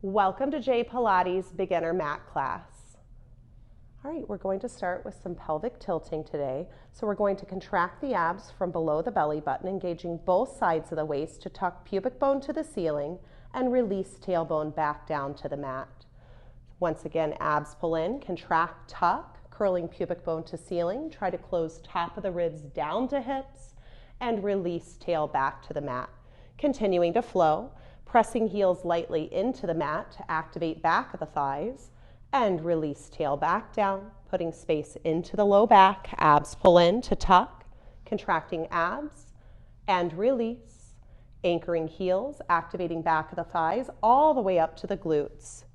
Welcome to JPilates Beginner Mat class. All right, we're going to start with some pelvic tilting today. So we're going to contract the abs from below the belly button, engaging both sides of the waist to tuck pubic bone to the ceiling and release tailbone back down to the mat. Once again, abs pull in, contract, tuck, curling pubic bone to ceiling. Try to close top of the ribs down to hips and release tail back to the mat. Continuing to flow. Pressing heels lightly into the mat to activate back of the thighs and release tail back down, putting space into the low back. Abs pull in to tuck, contracting abs and release, anchoring heels, activating back of the thighs all the way up to the glutes.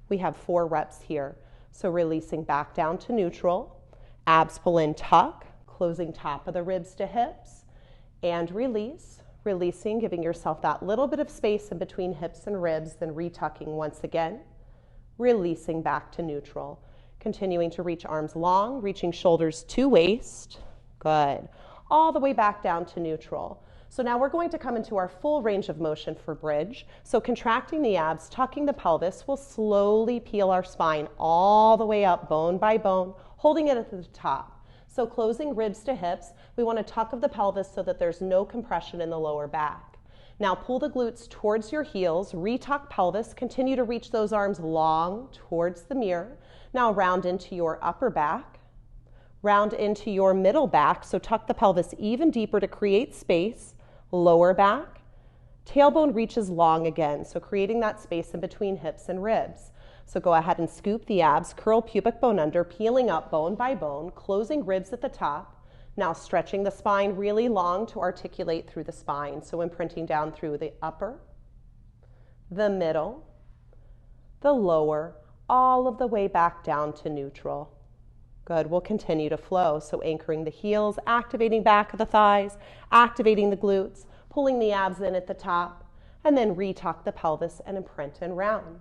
We have 4 reps here. So releasing back down to neutral, abs pull in, tuck, closing top of the ribs to hips and release. Releasing, giving yourself that little bit of space in between hips and ribs, then retucking once again, releasing back to neutral. Continuing to reach arms long, reaching shoulders to waist. Good. All the way back down to neutral. So now we're going to come into our full range of motion for bridge. So contracting the abs, tucking the pelvis, we'll slowly peel our spine all the way up, bone by bone, holding it at the top. So closing ribs to hips, we want to tuck of the pelvis so that there's no compression in the lower back. Now pull the glutes towards your heels, retuck pelvis, continue to reach those arms long towards the mirror. Now round into your upper back, round into your middle back, so tuck the pelvis even deeper to create space, lower back. Tailbone reaches long again, so creating that space in between hips and ribs. So go ahead and scoop the abs, curl pubic bone under, peeling up bone by bone, closing ribs at the top. Now stretching the spine really long to articulate through the spine. So imprinting down through the upper, the middle, the lower, all of the way back down to neutral. Good, we'll continue to flow. So anchoring the heels, activating back of the thighs, activating the glutes, pulling the abs in at the top, and then retuck the pelvis and imprint and round.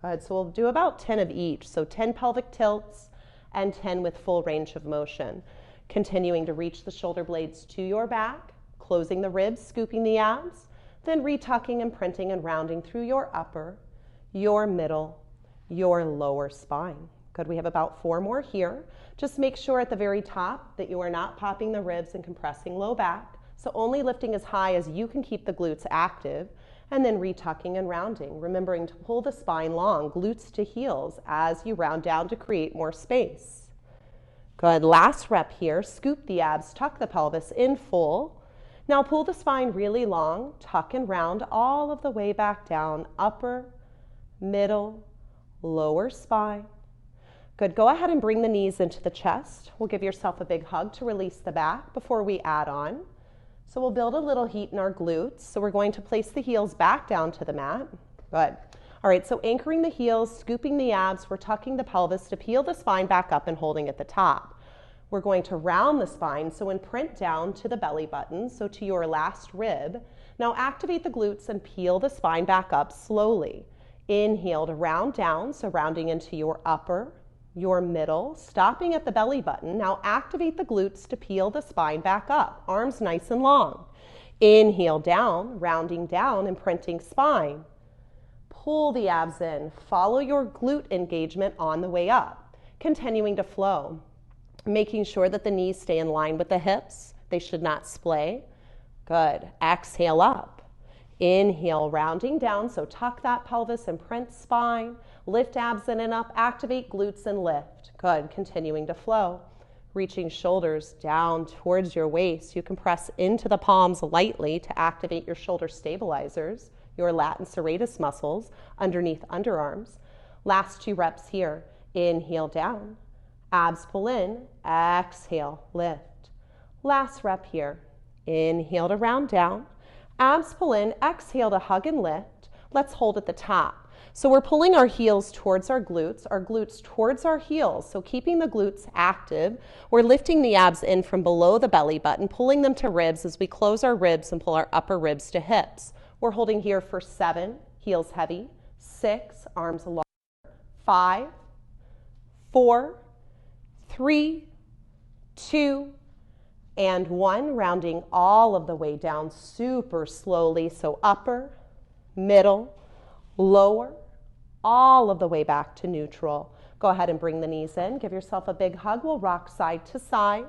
Good, so we'll do about 10 of each. So 10 pelvic tilts and 10 with full range of motion. Continuing to reach the shoulder blades to your back, closing the ribs, scooping the abs, then retucking, imprinting, and rounding through your upper, your middle, your lower spine. Good, we have about 4 more here. Just make sure at the very top that you are not popping the ribs and compressing low back. So only lifting as high as you can keep the glutes active, and then retucking and rounding, remembering to pull the spine long, glutes to heels, as you round down to create more space. Good, last rep here, scoop the abs, tuck the pelvis in full. Now pull the spine really long, tuck and round all of the way back down, upper, middle, lower spine. Good, go ahead and bring the knees into the chest. We'll give yourself a big hug to release the back before we add on. So we'll build a little heat in our glutes. So we're going to place the heels back down to the mat. Good. All right, so anchoring the heels, scooping the abs, we're tucking the pelvis to peel the spine back up and holding at the top. We're going to round the spine, so imprint down to the belly button, so to your last rib. Now activate the glutes and peel the spine back up slowly. Inhale to round down, so rounding into your upper, your middle, stopping at the belly button. Now activate the glutes to peel the spine back up, arms nice and long. Inhale down, rounding down, imprinting spine. Pull the abs in, follow your glute engagement on the way up. Continuing to flow, making sure that the knees stay in line with the hips. They should not splay. Good, exhale up. Inhale, rounding down, so tuck that pelvis, imprint spine. Lift abs in and up, activate glutes and lift. Good, continuing to flow. Reaching shoulders down towards your waist. You can press into the palms lightly to activate your shoulder stabilizers, your lat and serratus muscles underneath underarms. Last 2 reps here. Inhale down, abs pull in, exhale, lift. Last rep here. Inhale to round down, abs pull in, exhale to hug and lift. Let's hold at the top. So we're pulling our heels towards our glutes towards our heels. So keeping the glutes active, we're lifting the abs in from below the belly button, pulling them to ribs as we close our ribs and pull our upper ribs to hips. We're holding here for 7, heels heavy, 6, arms long, 5, 4, 3, 2, and 1, rounding all of the way down super slowly. So upper, middle, lower, all of the way back to neutral. Go ahead and bring the knees in. Give yourself a big hug. We'll rock side to side.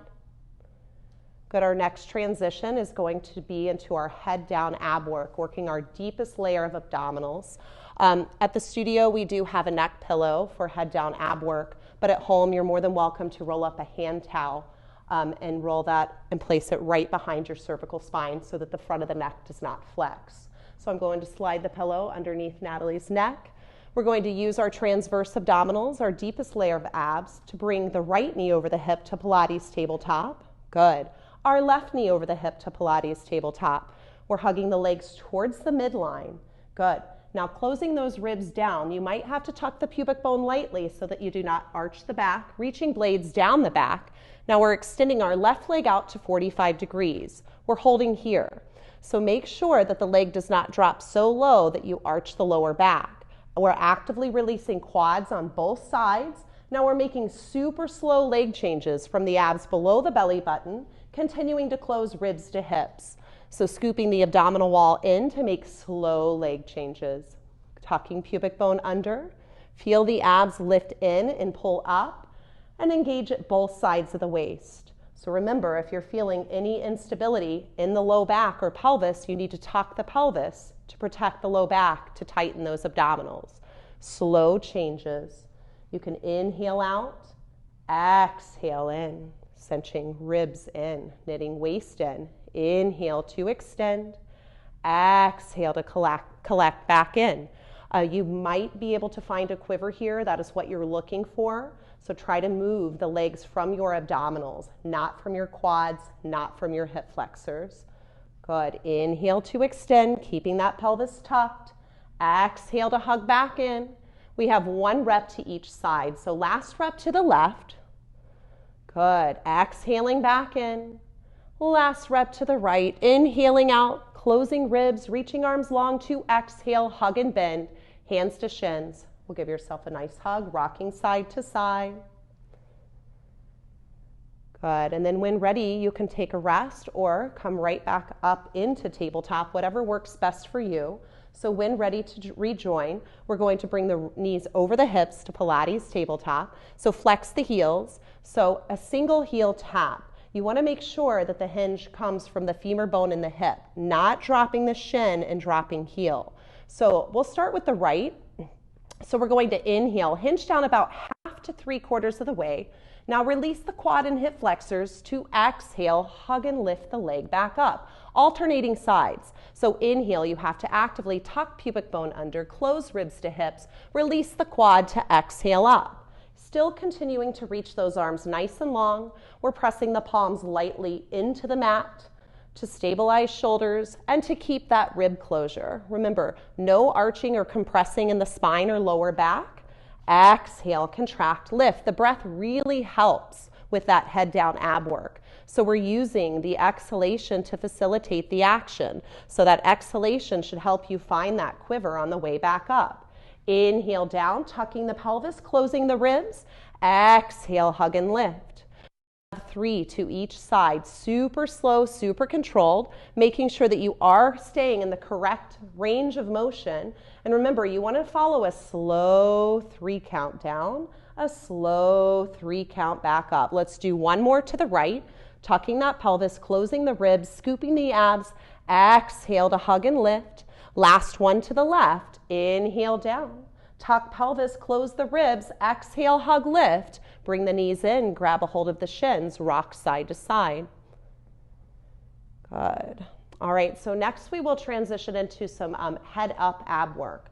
Good. Our next transition is going to be into our head down ab work, working our deepest layer of abdominals. At the studio, we do have a neck pillow for head down ab work, but at home, you're more than welcome to roll up a hand towel and roll that and place it right behind your cervical spine so that the front of the neck does not flex. So I'm going to slide the pillow underneath Natalie's neck. We're going to use our transverse abdominals, our deepest layer of abs, to bring the right knee over the hip to Pilates Tabletop. Good. Our left knee over the hip to Pilates Tabletop. We're hugging the legs towards the midline. Good. Now closing those ribs down, you might have to tuck the pubic bone lightly so that you do not arch the back, reaching blades down the back. Now we're extending our left leg out to 45 degrees. We're holding here. So make sure that the leg does not drop so low that you arch the lower back. We're actively releasing quads on both sides. Now we're making super slow leg changes from the abs below the belly button, continuing to close ribs to hips. So scooping the abdominal wall in to make slow leg changes. Tucking pubic bone under. Feel the abs lift in and pull up, and engage at both sides of the waist. So remember, if you're feeling any instability in the low back or pelvis, you need to tuck the pelvis to protect the low back, to tighten those abdominals. Slow changes. You can inhale out, exhale in, cinching ribs in, knitting waist in. Inhale to extend, exhale to collect back in. You might be able to find a quiver here. That is what you're looking for. So try to move the legs from your abdominals, not from your quads, not from your hip flexors. Good. Inhale to extend, keeping that pelvis tucked. Exhale to hug back in. We have one rep to each side. So last rep to the left. Good. Exhaling back in. Last rep to the right. Inhaling out, closing ribs, reaching arms long to exhale, hug and bend, hands to shins. We'll give yourself a nice hug, rocking side to side. Good. And then when ready, you can take a rest or come right back up into tabletop, whatever works best for you. So when ready to rejoin, we're going to bring the knees over the hips to Pilates Tabletop. So flex the heels. So a single heel tap. You want to make sure that the hinge comes from the femur bone in the hip, not dropping the shin and dropping heel. So we'll start with the right. So we're going to inhale, hinge down about half to 3/4 of the way. Now release the quad and hip flexors to exhale, hug and lift the leg back up, alternating sides. So inhale, you have to actively tuck pubic bone under, close ribs to hips, release the quad to exhale up. Still continuing to reach those arms nice and long. We're pressing the palms lightly into the mat to stabilize shoulders and to keep that rib closure. Remember, no arching or compressing in the spine or lower back. Exhale, contract, lift. The breath really helps with that head down ab work. So we're using the exhalation to facilitate the action. So that exhalation should help you find that quiver on the way back up. Inhale down, tucking the pelvis, closing the ribs. Exhale, hug and lift. 3 to each side, super slow, super controlled, making sure that you are staying in the correct range of motion. And remember, you want to follow a slow 3 count down, a slow 3 count back up. Let's do one more to the right, tucking that pelvis, closing the ribs, scooping the abs. Exhale to hug and lift. Last one to the left. Inhale down. Tuck pelvis, close the ribs. Exhale, hug, lift. Bring the knees in, grab a hold of the shins, rock side to side. Good. All right, so next we will transition into some head up ab work.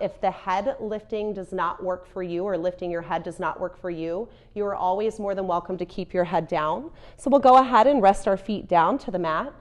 If the head lifting does not work for you, or lifting your head does not work for you, you are always more than welcome to keep your head down. So we'll go ahead and rest our feet down to the mat.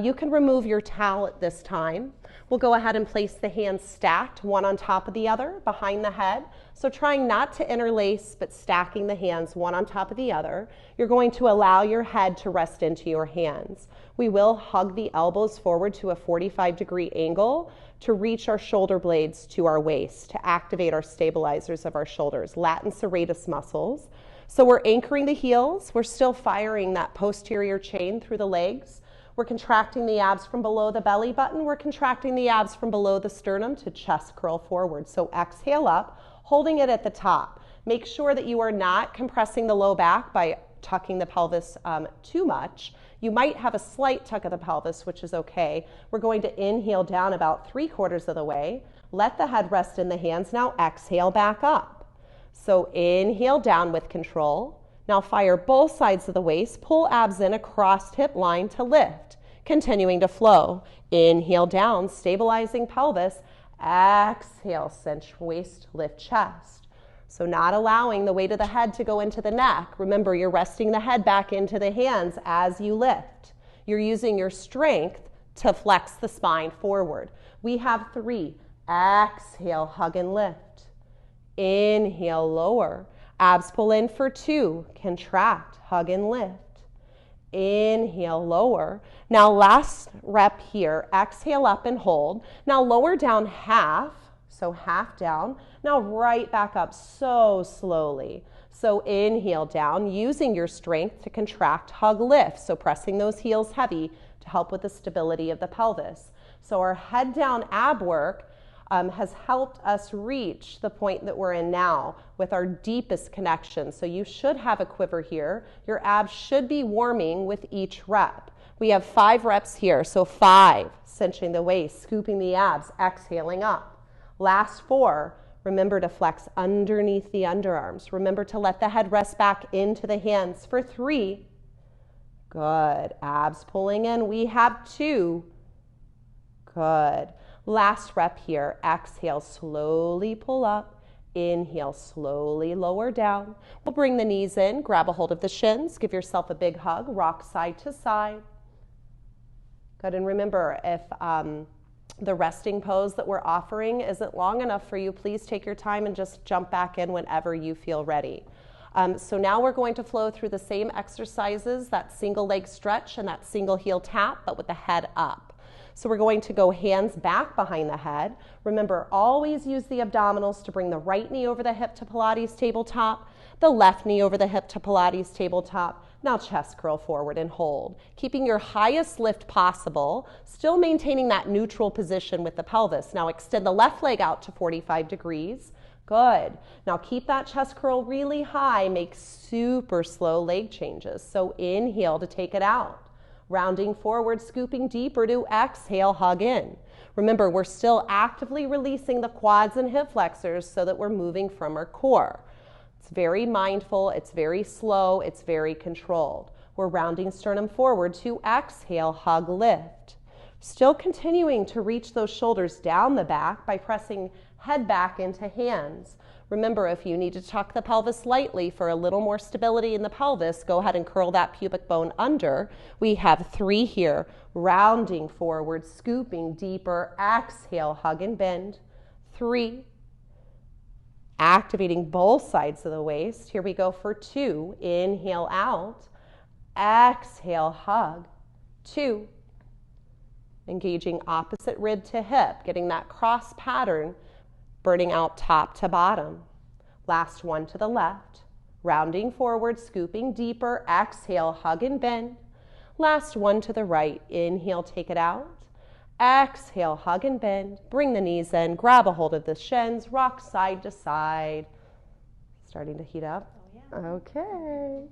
You can remove your towel at this time. We'll go ahead and place the hands stacked, one on top of the other, behind the head. So trying not to interlace, but stacking the hands one on top of the other. You're going to allow your head to rest into your hands. We will hug the elbows forward to a 45-degree angle to reach our shoulder blades to our waist, to activate our stabilizers of our shoulders, lat and serratus muscles. So we're anchoring the heels. We're still firing that posterior chain through the legs. We're contracting the abs from below the belly button. We're contracting the abs from below the sternum to chest curl forward. So exhale up, holding it at the top. Make sure that you are not compressing the low back by tucking the pelvis too much. You might have a slight tuck of the pelvis, which is okay. We're going to inhale down about 3/4 of the way. Let the head rest in the hands. Now exhale back up. So inhale down with control. Now fire both sides of the waist. Pull abs in across hip line to lift. Continuing to flow. Inhale down, stabilizing pelvis. Exhale, cinch waist, lift chest. So not allowing the weight of the head to go into the neck. Remember, you're resting the head back into the hands as you lift. You're using your strength to flex the spine forward. We have 3. Exhale, hug and lift. Inhale, lower. Abs pull in for 2. Contract, hug and lift. Inhale, lower. Now last rep here. Exhale up and hold. Now lower down half. So half down. Now right back up so slowly. So inhale down, using your strength to contract, hug, lift. So pressing those heels heavy to help with the stability of the pelvis. So our head down ab work has helped us reach the point that we're in now with our deepest connection. So you should have a quiver here. Your abs should be warming with each rep. We have 5 reps here. So 5, cinching the waist, scooping the abs, exhaling up. Last 4, remember to flex underneath the underarms. Remember to let the head rest back into the hands for 3. Good. Abs pulling in. We have 2. Good. Last rep here. Exhale, slowly pull up. Inhale, slowly lower down. We'll bring the knees in, grab a hold of the shins, give yourself a big hug, rock side to side. Good. And remember, if the resting pose that we're offering isn't long enough for you, please take your time and just jump back in whenever you feel ready. So now we're going to flow through the same exercises, that single leg stretch and that single heel tap, but with the head up. So we're going to go hands back behind the head. Remember, always use the abdominals to bring the right knee over the hip to Pilates Tabletop, the left knee over the hip to Pilates Tabletop. Now chest curl forward and hold. Keeping your highest lift possible, still maintaining that neutral position with the pelvis. Now extend the left leg out to 45 degrees. Good. Now keep that chest curl really high. Make super slow leg changes. So inhale to take it out. Rounding forward, scooping deeper to exhale, hug in. Remember, we're still actively releasing the quads and hip flexors so that we're moving from our core. It's very mindful, it's very slow, it's very controlled. We're rounding sternum forward to exhale, hug, lift. Still continuing to reach those shoulders down the back by pressing head back into hands. Remember, if you need to tuck the pelvis lightly for a little more stability in the pelvis, go ahead and curl that pubic bone under. We have 3 here. Rounding forward, scooping deeper, exhale, hug and bend. 3. Activating both sides of the waist. Here we go for 2. Inhale out. Exhale, hug. 2. Engaging opposite rib to hip, getting that cross pattern, burning out top to bottom. Last one to the left. Rounding forward, scooping deeper. Exhale, hug and bend. Last one to the right. Inhale, take it out. Exhale, hug and bend. Bring the knees in. Grab a hold of the shins. Rock side to side. Starting to heat up? Oh, yeah. Okay.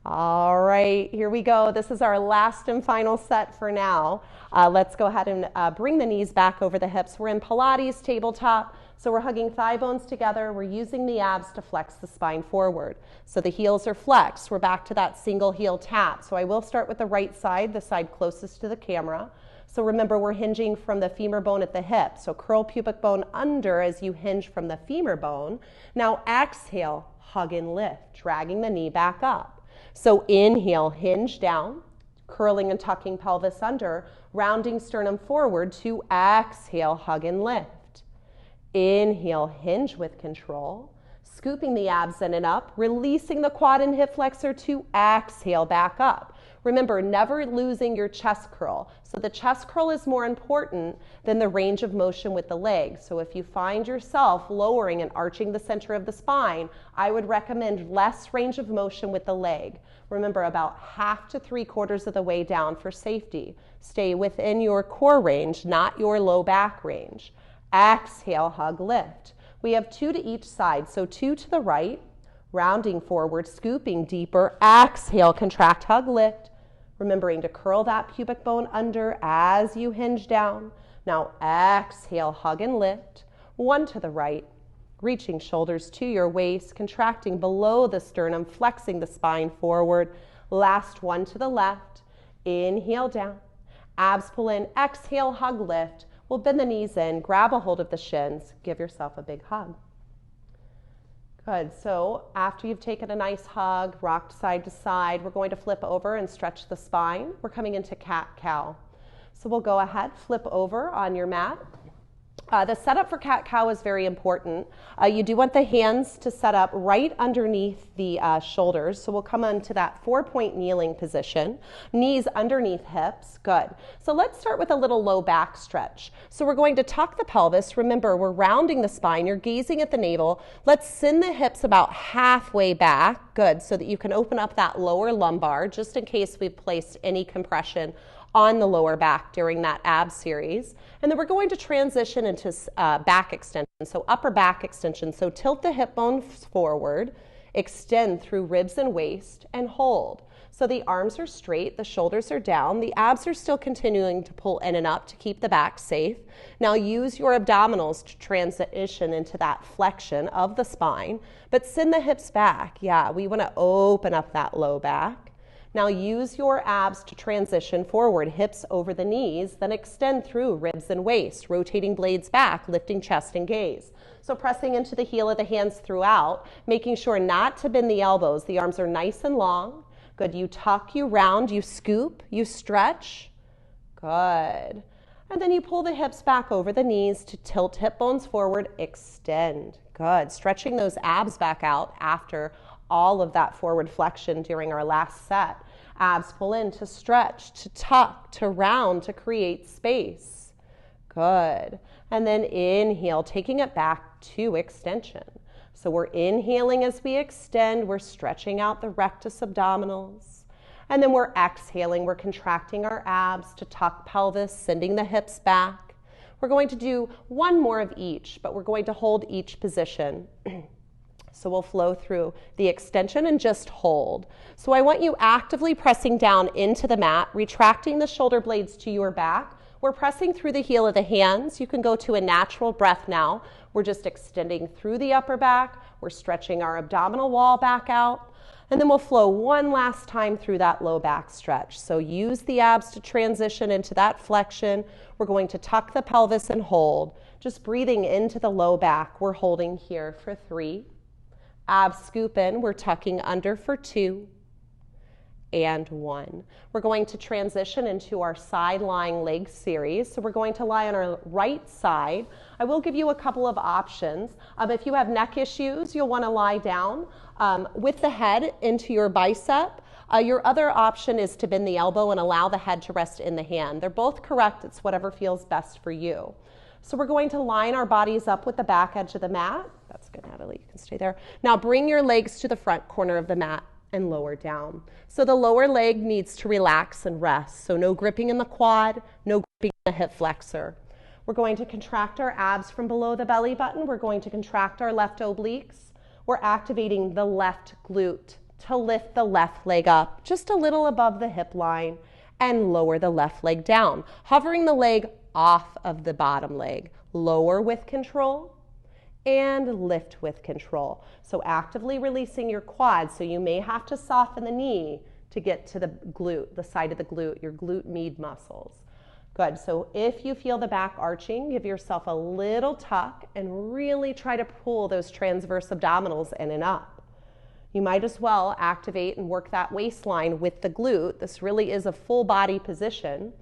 All right, here we go. This is our last and final set for now. Let's go ahead and bring the knees back over the hips. We're in Pilates Tabletop, so we're hugging thigh bones together. We're using the abs to flex the spine forward. So the heels are flexed. We're back to that single heel tap. So I will start with the right side, the side closest to the camera. So remember, we're hinging from the femur bone at the hip. So curl pubic bone under as you hinge from the femur bone. Now exhale, hug and lift, dragging the knee back up. So inhale, hinge down, curling and tucking pelvis under, rounding sternum forward to exhale, hug and lift. Inhale, hinge with control, scooping the abs in and up, releasing the quad and hip flexor to exhale, back up. Remember, never losing your chest curl. So the chest curl is more important than the range of motion with the legs. So if you find yourself lowering and arching the center of the spine, I would recommend less range of motion with the leg. Remember, about half to 3/4 of the way down for safety. Stay within your core range, not your low back range. Exhale, hug, lift. We have 2 to each side, so 2 to the right, rounding forward, scooping deeper. Exhale, contract, hug, lift. Remembering to curl that pubic bone under as you hinge down. Now exhale, hug and lift. 1 to the right, reaching shoulders to your waist, contracting below the sternum, flexing the spine forward. Last 1 to the left. Inhale down. Abs pull in. Exhale, hug, lift. We'll bend the knees in, grab a hold of the shins, give yourself a big hug. Good, so after you've taken a nice hug, rocked side to side, we're going to flip over and stretch the spine. We're coming into cat-cow. So we'll go ahead, flip over on your mat. The setup for cat-cow is very important. You do want the hands to set up right underneath the shoulders. So we'll come into that 4-point kneeling position. Knees underneath hips. Good. So let's start with a little low back stretch. So we're going to tuck the pelvis. Remember, we're rounding the spine. You're gazing at the navel. Let's send the hips about halfway back. Good. So that you can open up that lower lumbar, just in case we've placed any compression on the lower back during that ab series. And then we're going to transition into back extension, so upper back extension. So tilt the hip bones forward, extend through ribs and waist, and hold. So the arms are straight, the shoulders are down, the abs are still continuing to pull in and up to keep the back safe. Now use your abdominals to transition into that flexion of the spine, but send the hips back. Yeah, we want to open up that low back. Now use your abs to transition forward, hips over the knees, then extend through ribs and waist, rotating blades back, lifting chest and gaze. So pressing into the heel of the hands throughout, making sure not to bend the elbows. The arms are nice and long. Good. You tuck, you round, you scoop, you stretch. Good. And then you pull the hips back over the knees to tilt hip bones forward, extend. Good. Stretching those abs back out after all of that forward flexion during our last set. Abs pull in to stretch, to tuck, to round, to create space. Good. And then inhale, taking it back to extension. So we're inhaling as we extend. We're stretching out the rectus abdominals. And then we're exhaling. We're contracting our abs to tuck pelvis, sending the hips back. We're going to do 1 more of each, but we're going to hold each position. So we'll flow through the extension and just hold. So I want you actively pressing down into the mat, retracting the shoulder blades to your back. We're pressing through the heel of the hands. You can go to a natural breath now. We're just extending through the upper back. We're stretching our abdominal wall back out. And then we'll flow 1 last time through that low back stretch. So use the abs to transition into that flexion. We're going to tuck the pelvis and hold. Just breathing into the low back. We're holding here for 3. Abs scoop in, we're tucking under for 2 and 1. We're going to transition into our side lying leg series. So we're going to lie on our right side. I will give you a couple of options. If you have neck issues, you'll want to lie down with the head into your bicep. Your other option is to bend the elbow and allow the head to rest in the hand. They're both correct. It's whatever feels best for you. So we're going to line our bodies up with the back edge of the mat. That's good, Natalie, you can stay there. Now bring your legs to the front corner of the mat and lower down. So the lower leg needs to relax and rest. So no gripping in the quad, no gripping in the hip flexor. We're going to contract our abs from below the belly button. We're going to contract our left obliques. We're activating the left glute to lift the left leg up just a little above the hip line and lower the left leg down, hovering the leg off of the bottom leg. Lower with control and lift with control. So actively releasing your quad, so you may have to soften the knee to get to the glute, the side of the glute, your glute med muscles. Good. So if you feel the back arching, give yourself a little tuck and really try to pull those transverse abdominals in and up. You might as well activate and work that waistline with the glute. This really is a full body position.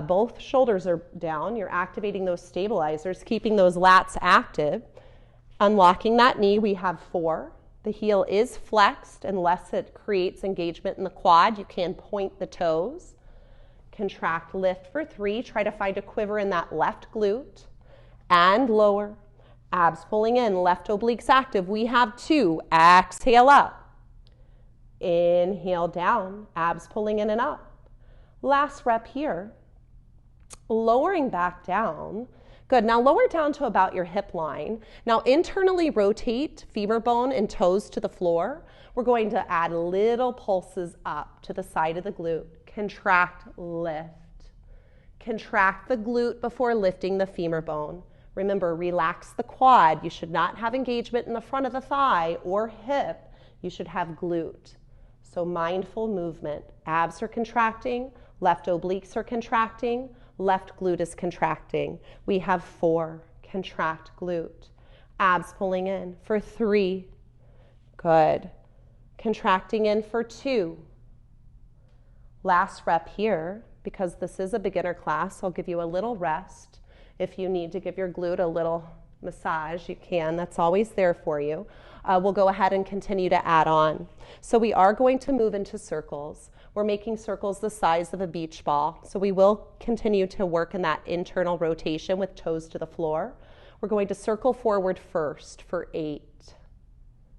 Both shoulders are down. You're activating those stabilizers, keeping those lats active. Unlocking that knee, we have 4. The heel is flexed unless it creates engagement in the quad. You can point the toes. Contract, lift for 3. Try to find a quiver in that left glute. And lower. Abs pulling in, left obliques active. We have 2. Exhale up. Inhale down. Abs pulling in and up. Last rep here. Lowering back down. Good. Now lower down to about your hip line. Now internally rotate femur bone and toes to the floor. We're going to add little pulses up to the side of the glute. Contract, lift. Contract the glute before lifting the femur bone. Remember, relax the quad. You should not have engagement in the front of the thigh or hip. You should have glute. So mindful movement. Abs are contracting. Left obliques are contracting. Left glute is contracting. We have 4. Contract glute. Abs pulling in for 3. Good. Contracting in for 2. Last rep here, because this is a beginner class, I'll give you a little rest. If you need to give your glute a little massage, you can. That's always there for you. We'll go ahead and continue to add on. So we are going to move into circles. We're making circles the size of a beach ball. So we will continue to work in that internal rotation with toes to the floor. We're going to circle forward first for 8.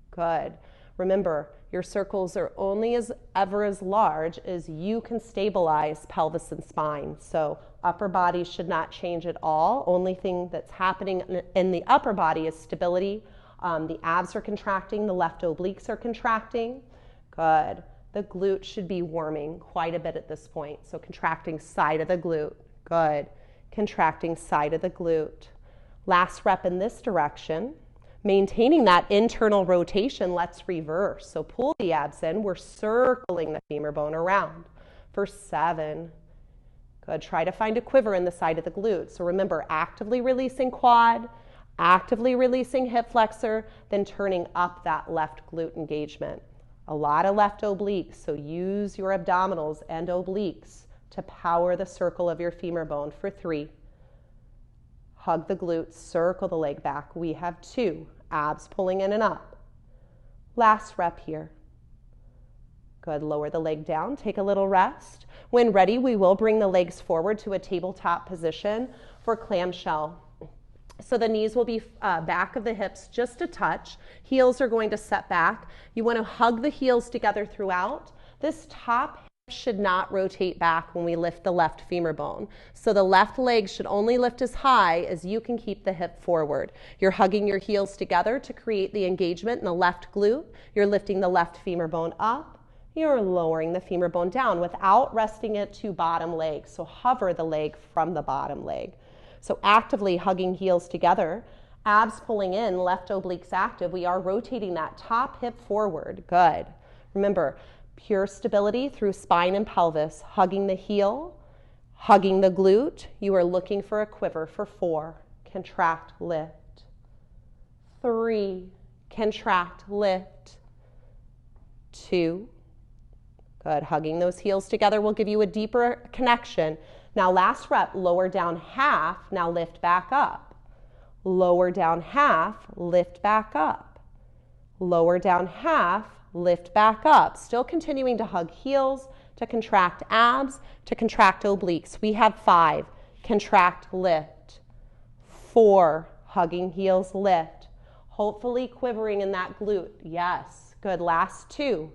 Good. Remember, your circles are only ever as large as you can stabilize pelvis and spine. So upper body should not change at all. Only thing that's happening in the upper body is stability. The abs are contracting, the left obliques are contracting. Good. The glute should be warming quite a bit at this point. So contracting side of the glute. Good. Contracting side of the glute. Last rep in this direction. Maintaining that internal rotation, let's reverse. So pull the abs in. We're circling the femur bone around for 7. Good. Try to find a quiver in the side of the glute. So remember, actively releasing quad, actively releasing hip flexor, then turning up that left glute engagement. A lot of left obliques, so use your abdominals and obliques to power the circle of your femur bone for 3. Hug the glutes, circle the leg back. We have 2. Abs pulling in and up. Last rep here. Good. Lower the leg down. Take a little rest. When ready, we will bring the legs forward to a tabletop position for clamshell. So the knees will be back of the hips just a touch. Heels are going to set back. You want to hug the heels together throughout. This top hip should not rotate back when we lift the left femur bone. So the left leg should only lift as high as you can keep the hip forward. You're hugging your heels together to create the engagement in the left glute. You're lifting the left femur bone up. You're lowering the femur bone down without resting it to bottom leg. So hover the leg from the bottom leg. So actively hugging heels together, abs pulling in, left obliques active. We are rotating that top hip forward. Good. Remember, pure stability through spine and pelvis. Hugging the heel, hugging the glute. You are looking for a quiver for 4. Contract, lift. 3. Contract, lift. 2. Good. Hugging those heels together will give you a deeper connection. Now last rep, lower down half, now lift back up. Lower down half, lift back up. Lower down half, lift back up. Still continuing to hug heels, to contract abs, to contract obliques. We have 5, contract, lift. 4, hugging heels, lift. Hopefully quivering in that glute. Yes, good. Last 2,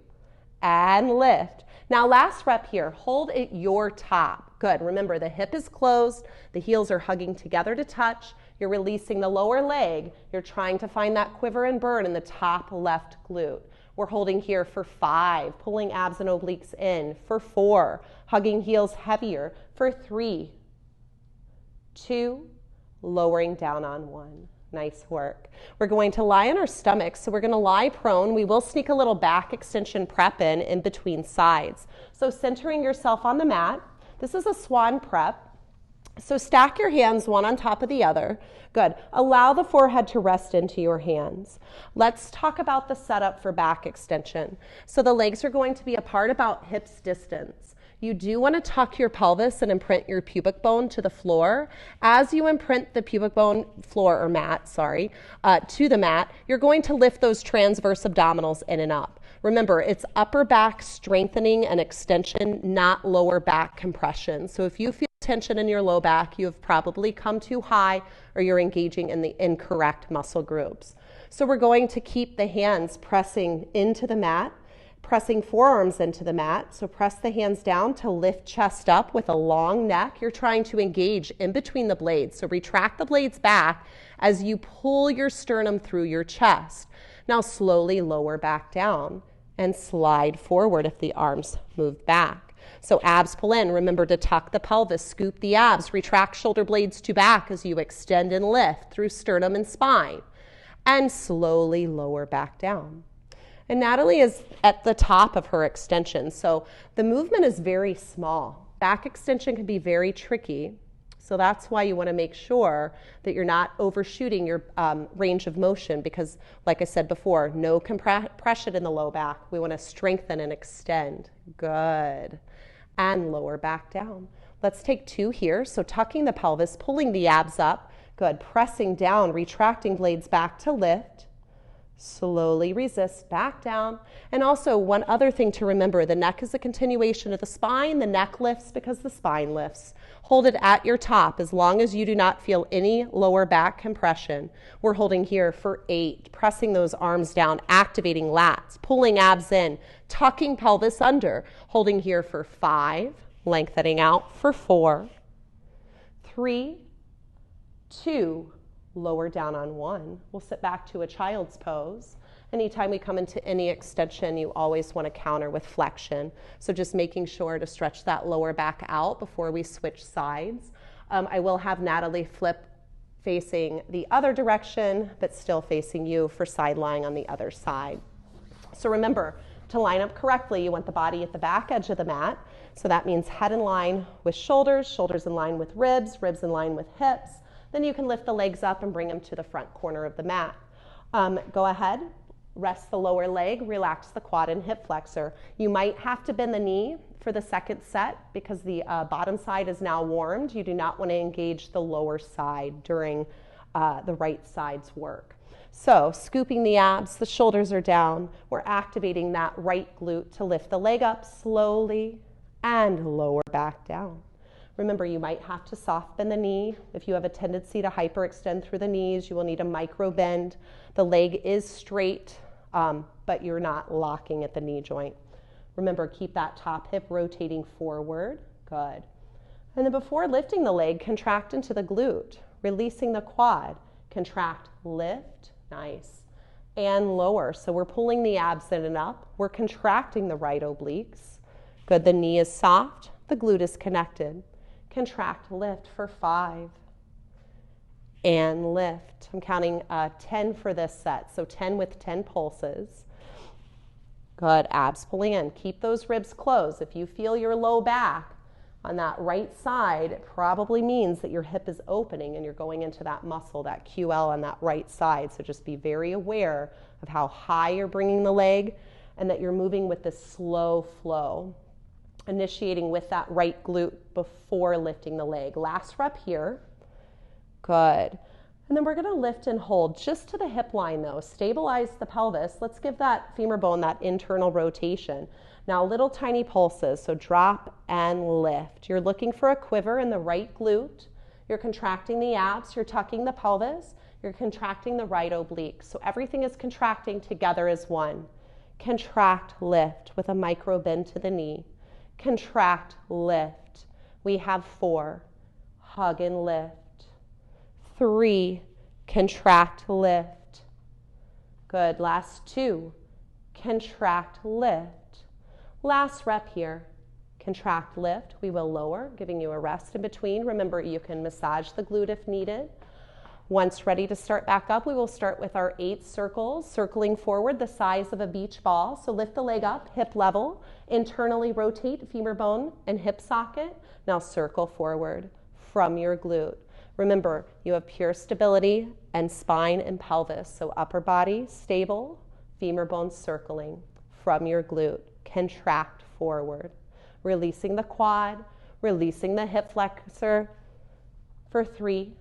and lift. Now last rep here, hold at your top. Good. Remember, the hip is closed. The heels are hugging together to touch. You're releasing the lower leg. You're trying to find that quiver and burn in the top left glute. We're holding here for 5, pulling abs and obliques in for 4, hugging heels heavier for 3, 2, lowering down on 1. Nice work. We're going to lie on our stomachs, so we're going to lie prone. We will sneak a little back extension prep in between sides. So centering yourself on the mat. This is a Swan Prep. So stack your hands one on top of the other. Good. Allow the forehead to rest into your hands. Let's talk about the setup for back extension. So the legs are going to be apart about hips distance. You do want to tuck your pelvis and imprint your pubic bone to the floor. As you imprint the pubic bone floor or mat, to the mat, you're going to lift those transverse abdominals in and up. Remember, it's upper back strengthening and extension, not lower back compression. So if you feel tension in your low back, you have probably come too high or you're engaging in the incorrect muscle groups. So we're going to keep the hands pressing into the mat, pressing forearms into the mat. So press the hands down to lift chest up with a long neck. You're trying to engage in between the blades. So retract the blades back as you pull your sternum through your chest. Now slowly lower back down and slide forward if the arms move back. So abs pull in. Remember to tuck the pelvis, scoop the abs, retract shoulder blades to back as you extend and lift through sternum and spine. And slowly lower back down. And Natalie is at the top of her extension, so the movement is very small. Back extension can be very tricky, so that's why you want to make sure that you're not overshooting your range of motion because, like I said before, no compression in the low back. We want to strengthen and extend. Good. And lower back down. Let's take 2 here. So tucking the pelvis, pulling the abs up. Good. Pressing down, retracting blades back to lift. Slowly resist back down. And also one other thing to remember, the neck is a continuation of the spine. The neck lifts because the spine lifts. Hold it at your top as long as you do not feel any lower back compression. We're holding here for 8, pressing those arms down, activating lats, pulling abs in, tucking pelvis under, holding here for 5, lengthening out for 4, 3, 2, lower down on 1. We'll sit back to a child's pose. Anytime we come into any extension, you always want to counter with flexion. So just making sure to stretch that lower back out before we switch sides. I will have Natalie flip facing the other direction, but still facing you for side lying on the other side. So remember, to line up correctly, you want the body at the back edge of the mat. So that means head in line with shoulders, shoulders in line with ribs, ribs in line with hips. Then you can lift the legs up and bring them to the front corner of the mat. Go ahead, rest the lower leg, relax the quad and hip flexor. You might have to bend the knee for the second set because the bottom side is now warmed. You do not want to engage the lower side during the right side's work. So scooping the abs, the shoulders are down. We're activating that right glute to lift the leg up slowly and lower back down. Remember, you might have to soft bend the knee. If you have a tendency to hyperextend through the knees, you will need a micro bend. The leg is straight, but you're not locking at the knee joint. Remember, keep that top hip rotating forward. Good. And then before lifting the leg, contract into the glute, releasing the quad. Contract, lift, nice, and lower. So we're pulling the abs in and up. We're contracting the right obliques. Good, the knee is soft, the glute is connected. Contract, lift for 5, and lift. I'm counting 10 for this set, so 10 with 10 pulses. Good, abs pulling in. Keep those ribs closed. If you feel your low back on that right side, it probably means that your hip is opening and you're going into that muscle, that QL on that right side. So just be very aware of how high you're bringing the leg and that you're moving with this slow flow. Initiating with that right glute before lifting the leg. Last rep here. Good. And then we're going to lift and hold just to the hip line though. Stabilize the pelvis. Let's give that femur bone that internal rotation. Now little tiny pulses. So drop and lift. You're looking for a quiver in the right glute. You're contracting the abs. You're tucking the pelvis. You're contracting the right oblique. So everything is contracting together as one. Contract, lift with a micro bend to the knee. Contract, lift. We have 4. Hug and lift. 3. Contract, lift. Good. Last 2. Contract, lift. Last rep here. Contract, lift. We will lower, giving you a rest in between. Remember, you can massage the glute if needed. Once ready to start back up, we will start with our 8 circles, circling forward the size of a beach ball. So lift the leg up, hip level, internally rotate femur bone and hip socket. Now circle forward from your glute. Remember, you have pure stability and spine and pelvis. So upper body stable, femur bone circling from your glute. Contract forward. releasing the quad, releasing the hip flexor for 3,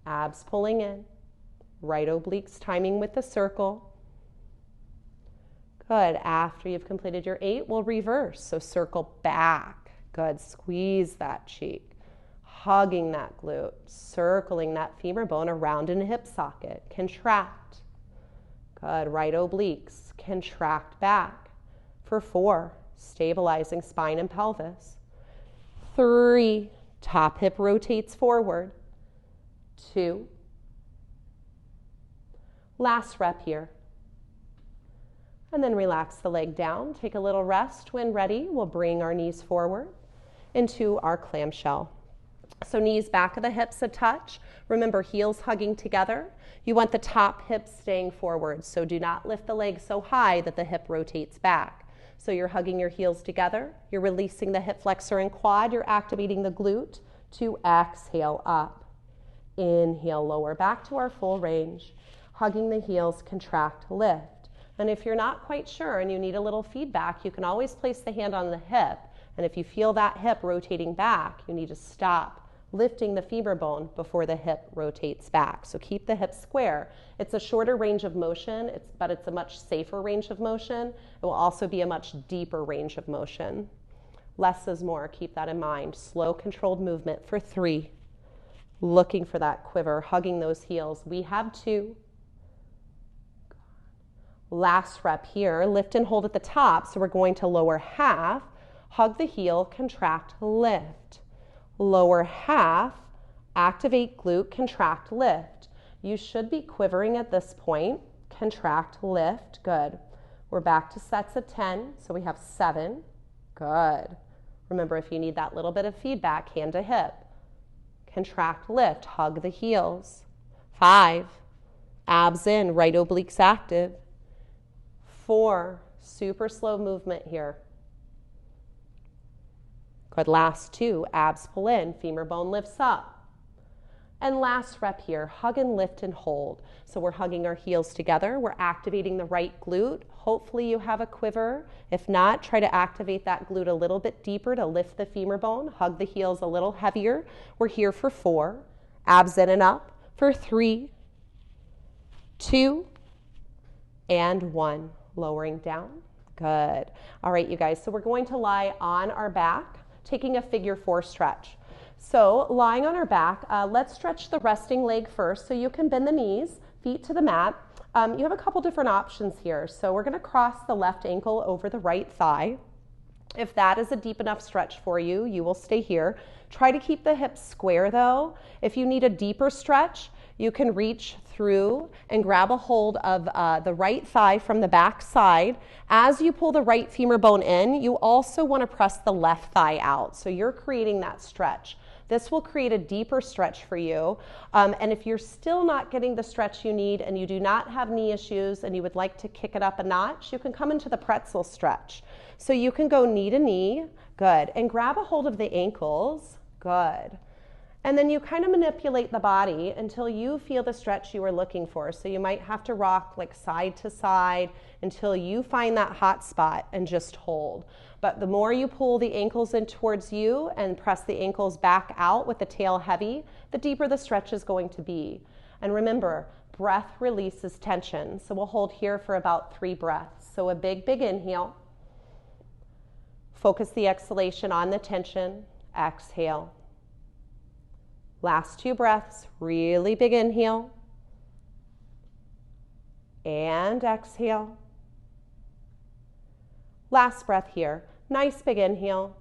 abs pulling in, right obliques timing with the circle. Good. After you've completed your 8, we'll reverse. So circle back. Good. Squeeze that cheek. Hugging that glute. Circling that femur bone around in a hip socket. Contract. Good. Right obliques. Contract back. For 4, stabilizing spine and pelvis. 3, top hip rotates forward. 2. Last rep here. And then relax the leg down. Take a little rest. When ready, we'll bring our knees forward into our clamshell. So knees back of the hips a touch. Remember, heels hugging together. You want the top hip staying forward, so do not lift the leg so high that the hip rotates back. So you're hugging your heels together. You're releasing the hip flexor and quad. You're activating the glute to exhale up. Inhale, lower back to our full range. Hugging the heels, contract, lift. And if you're not quite sure and you need a little feedback, you can always place the hand on the hip. And if you feel that hip rotating back, you need to stop lifting the femur bone before the hip rotates back. So keep the hip square. It's a shorter range of motion, but it's a much safer range of motion. It will also be a much deeper range of motion. Less is more. Keep that in mind. Slow, controlled movement for 3. Looking for that quiver, hugging those heels. We have 2. Last rep here, lift and hold at the top, so we're going to lower half, hug the heel, contract, lift. Lower half, activate glute, contract, lift. You should be quivering at this point. Contract, lift, good. We're back to sets of 10, so we have 7, good. Remember, if you need that little bit of feedback, hand to hip. Contract, lift, hug the heels. 5, abs in, right obliques active. 4, super slow movement here. Good, last 2, abs pull in, femur bone lifts up. And last rep here, hug and lift and hold. So we're hugging our heels together, we're activating the right glute. Hopefully you have a quiver. If not, try to activate that glute a little bit deeper to lift the femur bone, hug the heels a little heavier. We're here for 4, abs in and up, for 3, 2, and 1. Lowering down. Good. All right, you guys, so we're going to lie on our back, taking a figure 4 stretch. So lying on our back, let's stretch the resting leg first. So you can bend the knees, feet to the mat. You have a couple different options here. So we're going to cross the left ankle over the right thigh. If that is a deep enough stretch for you, you will stay here. Try to keep the hips square though. If you need a deeper stretch, you can reach through and grab a hold of the right thigh from the back side. As you pull the right femur bone in, you also want to press the left thigh out. So you're creating that stretch. This will create a deeper stretch for you. And if you're still not getting the stretch you need and you do not have knee issues and you would like to kick it up a notch, you can come into the pretzel stretch. So you can go knee to knee, good, and grab a hold of the ankles, good. And then you kind of manipulate the body until you feel the stretch you are looking for. So you might have to rock like side to side until you find that hot spot and just hold. But the more you pull the ankles in towards you and press the ankles back out with the tail heavy, the deeper the stretch is going to be. And remember, breath releases tension. So we'll hold here for about 3 breaths. So a big, big inhale. Focus the exhalation on the tension. Exhale. Last 2 breaths, really big inhale. And exhale. Last breath here, nice big inhale.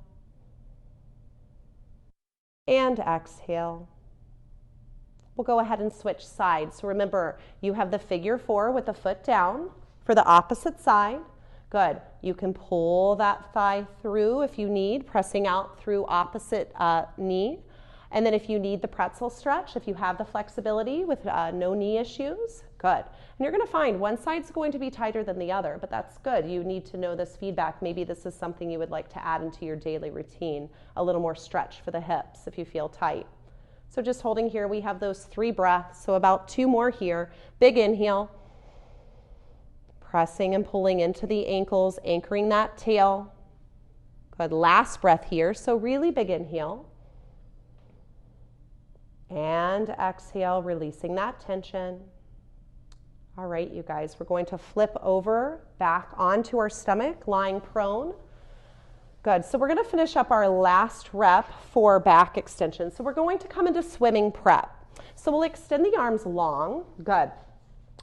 And exhale. We'll go ahead and switch sides. So remember, you have the figure 4 with the foot down for the opposite side. Good. You can pull that thigh through if you need, pressing out through opposite knee. And then if you need the pretzel stretch, if you have the flexibility with no knee issues, good. And you're going to find one side's going to be tighter than the other, but that's good. You need to know this feedback. Maybe this is something you would like to add into your daily routine, a little more stretch for the hips if you feel tight. So just holding here, we have those 3 breaths, so about 2 more here. Big inhale, pressing and pulling into the ankles, anchoring that tail. Good, last breath here. So really big inhale. And exhale, releasing that tension. All right, you guys, we're going to flip over back onto our stomach, lying prone. Good, so we're going to finish up our last rep for back extension. So we're going to come into swimming prep. So we'll extend the arms long. Good.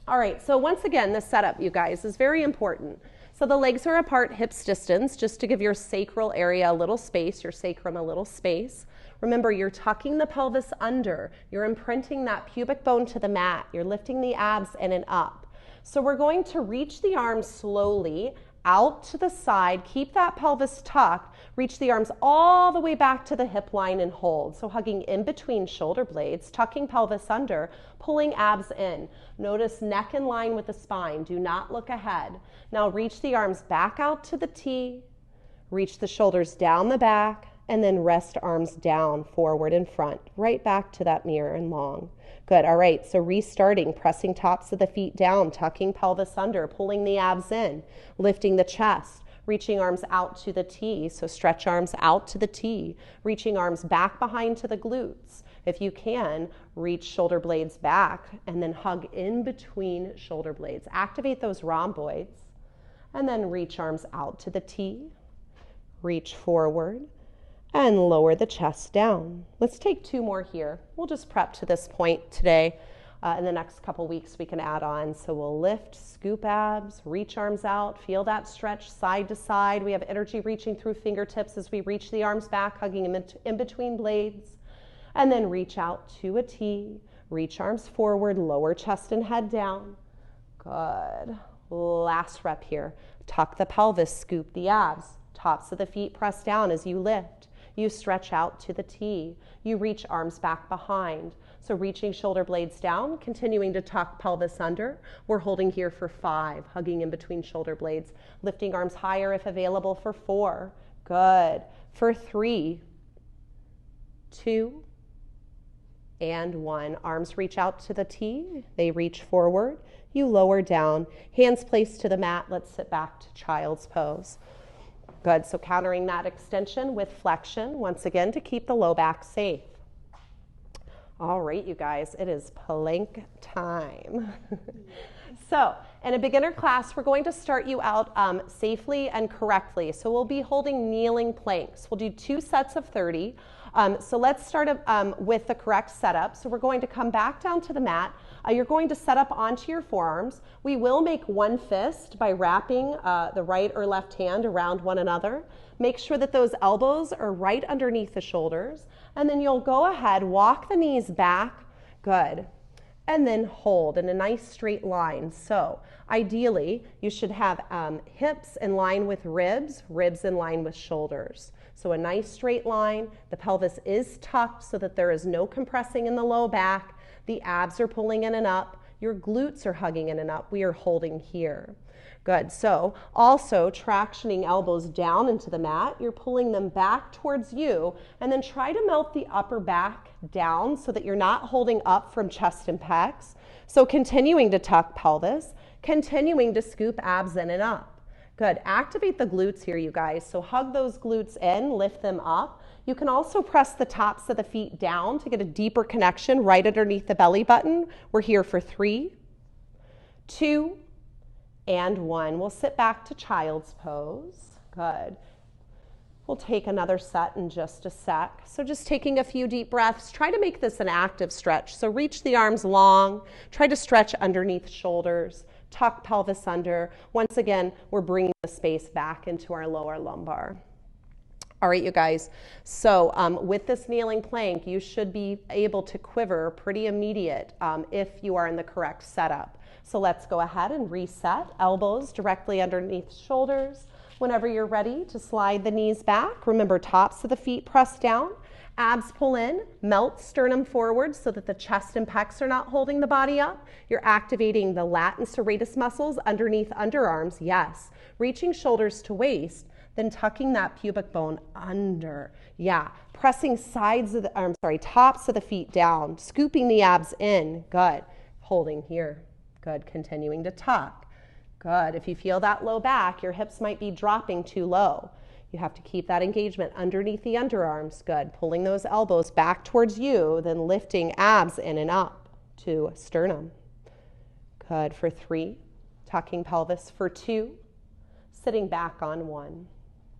All right, so once again, this setup, you guys, is very important. So the legs are apart, hips distance, just to give your sacral area a little space, your sacrum a little space. Remember, you're tucking the pelvis under. You're imprinting that pubic bone to the mat. You're lifting the abs in and up. So we're going to reach the arms slowly out to the side. Keep that pelvis tucked. Reach the arms all the way back to the hip line and hold. So hugging in between shoulder blades, tucking pelvis under, pulling abs in. Notice neck in line with the spine. Do not look ahead. Now reach the arms back out to the T. Reach the shoulders down the back. And then rest arms down, forward and front, right back to that mirror and long. Good, all right, so restarting, pressing tops of the feet down, tucking pelvis under, pulling the abs in, lifting the chest, reaching arms out to the T, so stretch arms out to the T, reaching arms back behind to the glutes. If you can, reach shoulder blades back and then hug in between shoulder blades. Activate those rhomboids and then reach arms out to the T, reach forward, and lower the chest down. Let's take 2 more here. We'll just prep to this point today. In the next couple weeks, we can add on. So we'll lift, scoop abs, reach arms out, feel that stretch side to side. We have energy reaching through fingertips as we reach the arms back, hugging in between blades. And then reach out to a T, reach arms forward, lower chest and head down. Good. Last rep here. Tuck the pelvis, scoop the abs. Tops of the feet press down as you lift. You stretch out to the T. You reach arms back behind. So reaching shoulder blades down, continuing to tuck pelvis under. We're holding here for 5, hugging in between shoulder blades. Lifting arms higher if available for 4. Good. For 3, 2, and 1. Arms reach out to the T. They reach forward. You lower down. Hands placed to the mat. Let's sit back to child's pose. Good, so countering that extension with flexion, once again, to keep the low back safe. All right, you guys, it is plank time. So, in a beginner class, we're going to start you out safely and correctly. So we'll be holding kneeling planks. We'll do 2 sets of 30. So let's start with the correct setup. So we're going to come back down to the mat. You're going to set up onto your forearms. We will make one fist by wrapping the right or left hand around one another. Make sure that those elbows are right underneath the shoulders. And then you'll go ahead, walk the knees back. Good. And then hold in a nice straight line. So ideally, you should have hips in line with ribs, ribs in line with shoulders. So a nice straight line. The pelvis is tucked so that there is no compressing in the low back. The abs are pulling in and up. Your glutes are hugging in and up. We are holding here. Good. So also tractioning elbows down into the mat. You're pulling them back towards you, and then try to melt the upper back down so that you're not holding up from chest and pecs. So continuing to tuck pelvis, continuing to scoop abs in and up. Good. Activate the glutes here, you guys. So hug those glutes in, lift them up. You can also press the tops of the feet down to get a deeper connection right underneath the belly button. We're here for 3, 2, and 1. We'll sit back to child's pose. Good. We'll take another set in just a sec. So just taking a few deep breaths. Try to make this an active stretch. So reach the arms long. Try to stretch underneath shoulders. Tuck pelvis under. Once again, we're bringing the space back into our lower lumbar. All right, you guys. So with this kneeling plank, you should be able to quiver pretty immediate if you are in the correct setup. So let's go ahead and reset. Elbows directly underneath shoulders. Whenever you're ready to slide the knees back, remember tops of the feet press down. Abs pull in, melt sternum forward so that the chest and pecs are not holding the body up. You're activating the lat and serratus muscles underneath underarms, yes. Reaching shoulders to waist, then tucking that pubic bone under. Yeah, pressing tops of the feet down, scooping the abs in, good. Holding here, good, continuing to tuck. Good, if you feel that low back, your hips might be dropping too low. You have to keep that engagement underneath the underarms. Good. Pulling those elbows back towards you, then lifting abs in and up to sternum. Good. For 3, tucking pelvis. For 2, sitting back on 1.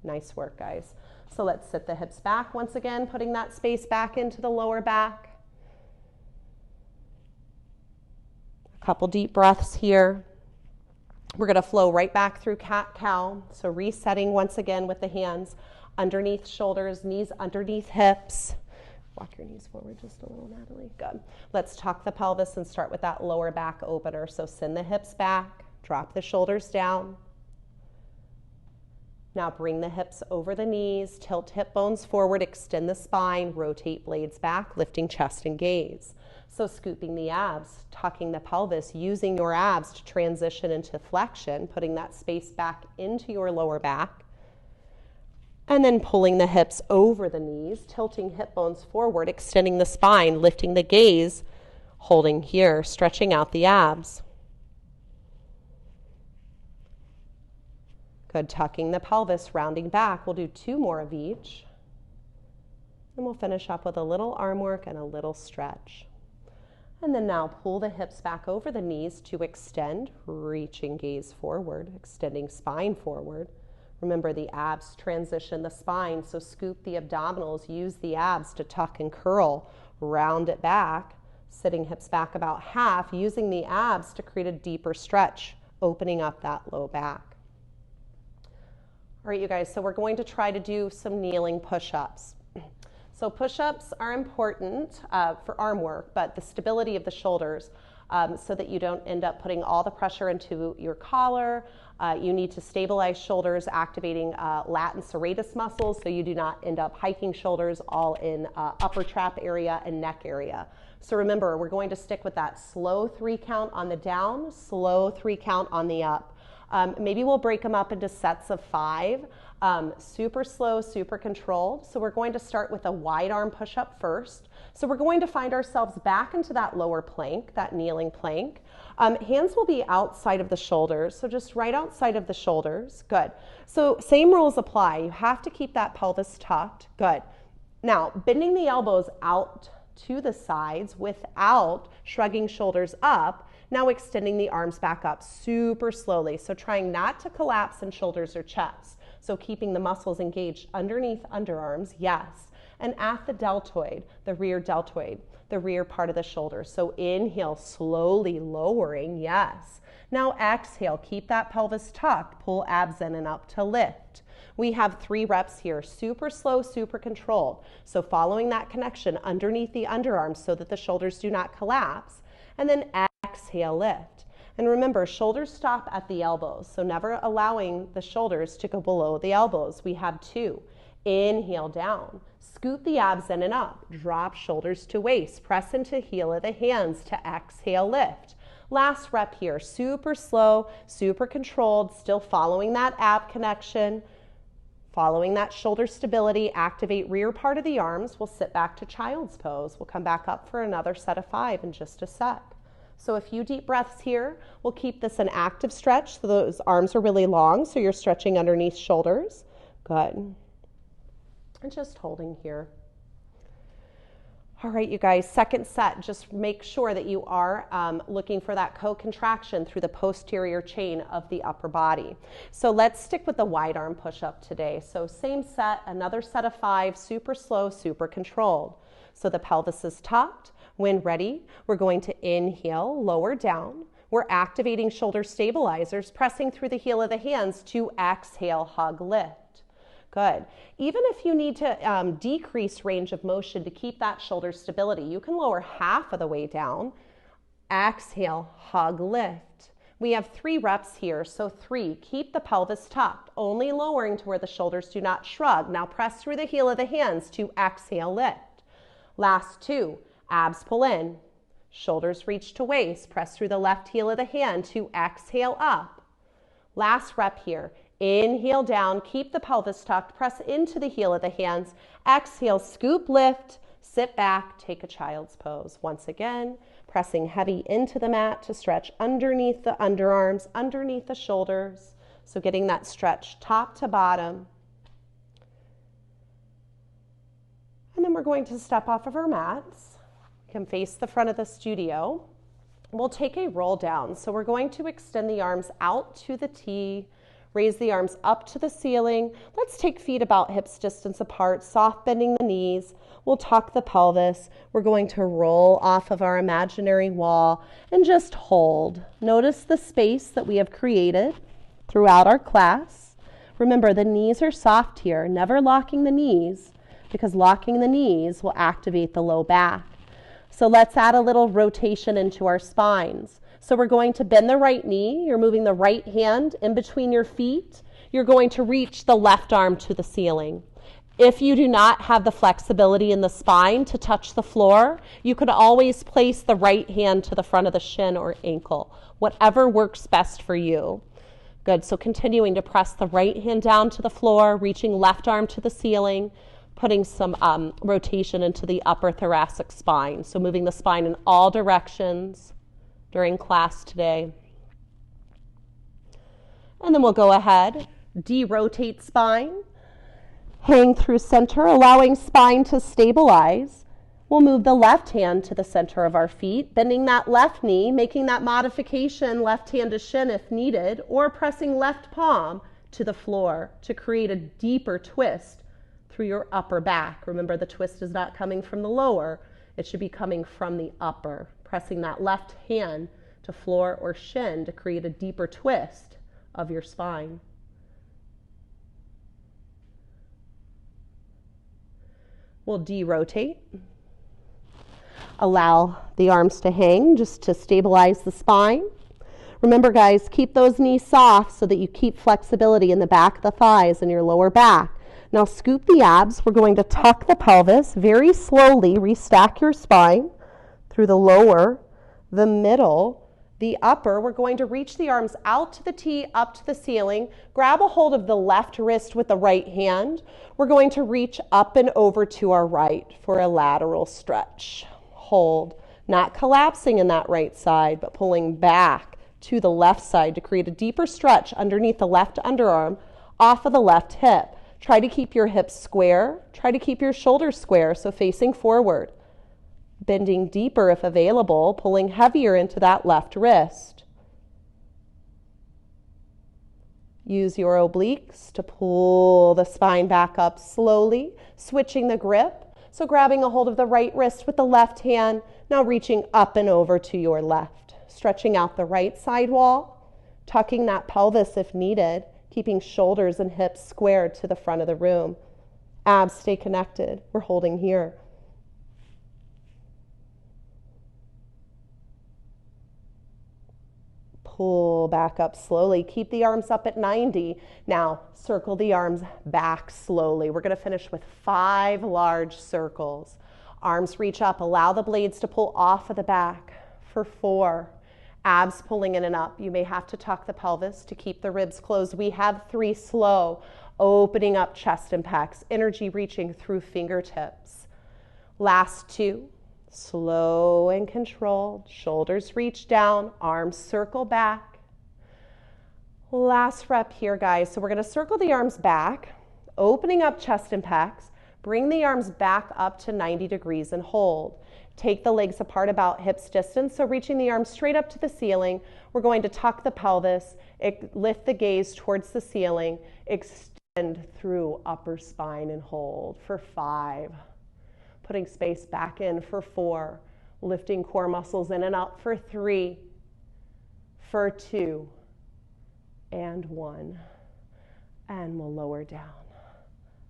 Nice work, guys. So let's sit the hips back once again, putting that space back into the lower back. A couple deep breaths here. We're going to flow right back through cat-cow. So resetting once again with the hands underneath shoulders, knees underneath hips. Walk your knees forward just a little, Natalie. Good. Let's tuck the pelvis and start with that lower back opener. So send the hips back, drop the shoulders down. Now bring the hips over the knees, tilt hip bones forward, extend the spine, rotate blades back, lifting chest and gaze. So scooping the abs, tucking the pelvis, using your abs to transition into flexion, putting that space back into your lower back. And then pulling the hips over the knees, tilting hip bones forward, extending the spine, lifting the gaze, holding here, stretching out the abs. Good, tucking the pelvis, rounding back. We'll do 2 more of each. And we'll finish up with a little arm work and a little stretch. And then now pull the hips back over the knees to extend, reaching gaze forward, extending spine forward. Remember, the abs transition the spine, so scoop the abdominals, use the abs to tuck and curl, round it back, sitting hips back about half, using the abs to create a deeper stretch, opening up that low back. All right, you guys, so we're going to try to do some kneeling push-ups. So push-ups are important for arm work, but the stability of the shoulders so that you don't end up putting all the pressure into your collar. You need to stabilize shoulders, activating lat and serratus muscles so you do not end up hiking shoulders all in upper trap area and neck area. So remember, we're going to stick with that slow 3 count on the down, slow 3 count on the up. Maybe we'll break them up into sets of 5, super slow, super controlled. So we're going to start with a wide arm push-up first. So we're going to find ourselves back into that lower plank, that kneeling plank. Hands will be outside of the shoulders, so just right outside of the shoulders. Good. So same rules apply. You have to keep that pelvis tucked. Good. Now, bending the elbows out to the sides without shrugging shoulders up. Now extending the arms back up super slowly. So trying not to collapse in shoulders or chest. So keeping the muscles engaged underneath underarms, yes. And at the deltoid, the rear part of the shoulder. So inhale, slowly lowering, yes. Now exhale, keep that pelvis tucked, pull abs in and up to lift. We have 3 reps here, super slow, super controlled. So following that connection underneath the underarms so that the shoulders do not collapse. And then exhale, lift. And remember, shoulders stop at the elbows, so never allowing the shoulders to go below the elbows. We have 2. Inhale down, scoop the abs in and up, drop shoulders to waist, press into heel of the hands to exhale, lift. Last rep here, super slow, super controlled, still following that ab connection, following that shoulder stability, activate rear part of the arms. We'll sit back to child's pose. We'll come back up for another set of 5 in just a sec. So a few deep breaths here. We'll keep this an active stretch so those arms are really long, so you're stretching underneath shoulders. Good. And just holding here. All right, you guys, second set, just make sure that you are looking for that co-contraction through the posterior chain of the upper body. So let's stick with the wide arm push-up today. So same set, another set of 5, super slow, super controlled. So the pelvis is tucked. When ready, we're going to inhale, lower down. We're activating shoulder stabilizers, pressing through the heel of the hands to exhale, hug, lift. Good. Even if you need to decrease range of motion to keep that shoulder stability, you can lower half of the way down. Exhale, hug, lift. We have 3 reps here, so 3. Keep the pelvis tucked, only lowering to where the shoulders do not shrug. Now press through the heel of the hands to exhale, lift. Last 2. Abs pull in, shoulders reach to waist, press through the left heel of the hand to exhale up. Last rep here, inhale down, keep the pelvis tucked, press into the heel of the hands, exhale, scoop, lift, sit back, take a child's pose. Once again, pressing heavy into the mat to stretch underneath the underarms, underneath the shoulders. So getting that stretch top to bottom. we're going to step off of our mats. We can face the front of the studio. We'll take a roll down. So we're going to extend the arms out to the T, raise the arms up to the ceiling. Let's take feet about hips distance apart, soft bending the knees. We'll tuck the pelvis. We're going to roll off of our imaginary wall and just hold. Notice the space that we have created throughout our class. Remember, the knees are soft here, never locking the knees, because locking the knees will activate the low back. So let's add a little rotation into our spines. So we're going to bend the right knee. You're moving the right hand in between your feet. You're going to reach the left arm to the ceiling. If you do not have the flexibility in the spine to touch the floor, you could always place the right hand to the front of the shin or ankle, whatever works best for you. Good, so continuing to press the right hand down to the floor, reaching left arm to the ceiling, putting some rotation into the upper thoracic spine. So moving the spine in all directions during class today. And then we'll go ahead, de-rotate spine, hang through center, allowing spine to stabilize. We'll move the left hand to the center of our feet, bending that left knee, making that modification left hand to shin if needed, or pressing left palm to the floor to create a deeper twist through your upper back. Remember, the twist is not coming from the lower, it should be coming from the upper. Pressing that left hand to floor or shin to create a deeper twist of your spine. We'll de-rotate. Allow the arms to hang just to stabilize the spine. Remember, guys, keep those knees soft so that you keep flexibility in the back of the thighs and your lower back. Now scoop the abs. We're going to tuck the pelvis very slowly. Restack your spine through the lower, the middle, the upper. We're going to reach the arms out to the T, up to the ceiling. Grab a hold of the left wrist with the right hand. We're going to reach up and over to our right for a lateral stretch. Hold, not collapsing in that right side, but pulling back to the left side to create a deeper stretch underneath the left underarm, off of the left hip. Try to keep your hips square. Try to keep your shoulders square, so facing forward. Bending deeper if available, pulling heavier into that left wrist. Use your obliques to pull the spine back up slowly, switching the grip. So grabbing a hold of the right wrist with the left hand, now reaching up and over to your left. Stretching out the right side wall, tucking that pelvis if needed, keeping shoulders and hips squared to the front of the room. Abs stay connected. We're holding here. Pull back up slowly. Keep the arms up at 90. Now, circle the arms back slowly. We're going to finish with 5 large circles. Arms reach up. Allow the blades to pull off of the back for 4. Abs pulling in and up. You may have to tuck the pelvis to keep the ribs closed. We have 3 slow. Opening up chest and pecs. Energy reaching through fingertips. Last 2. Slow and controlled. Shoulders reach down. Arms circle back. Last rep here, guys. So we're going to circle the arms back. Opening up chest and pecs. Bring the arms back up to 90 degrees and hold. Take the legs apart about hips distance, so reaching the arms straight up to the ceiling. We're going to tuck the pelvis, lift the gaze towards the ceiling, extend through upper spine and hold for 5. Putting space back in for 4. Lifting core muscles in and out for 3, for 2, and 1. And we'll lower down.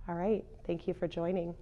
All right, thank you for joining.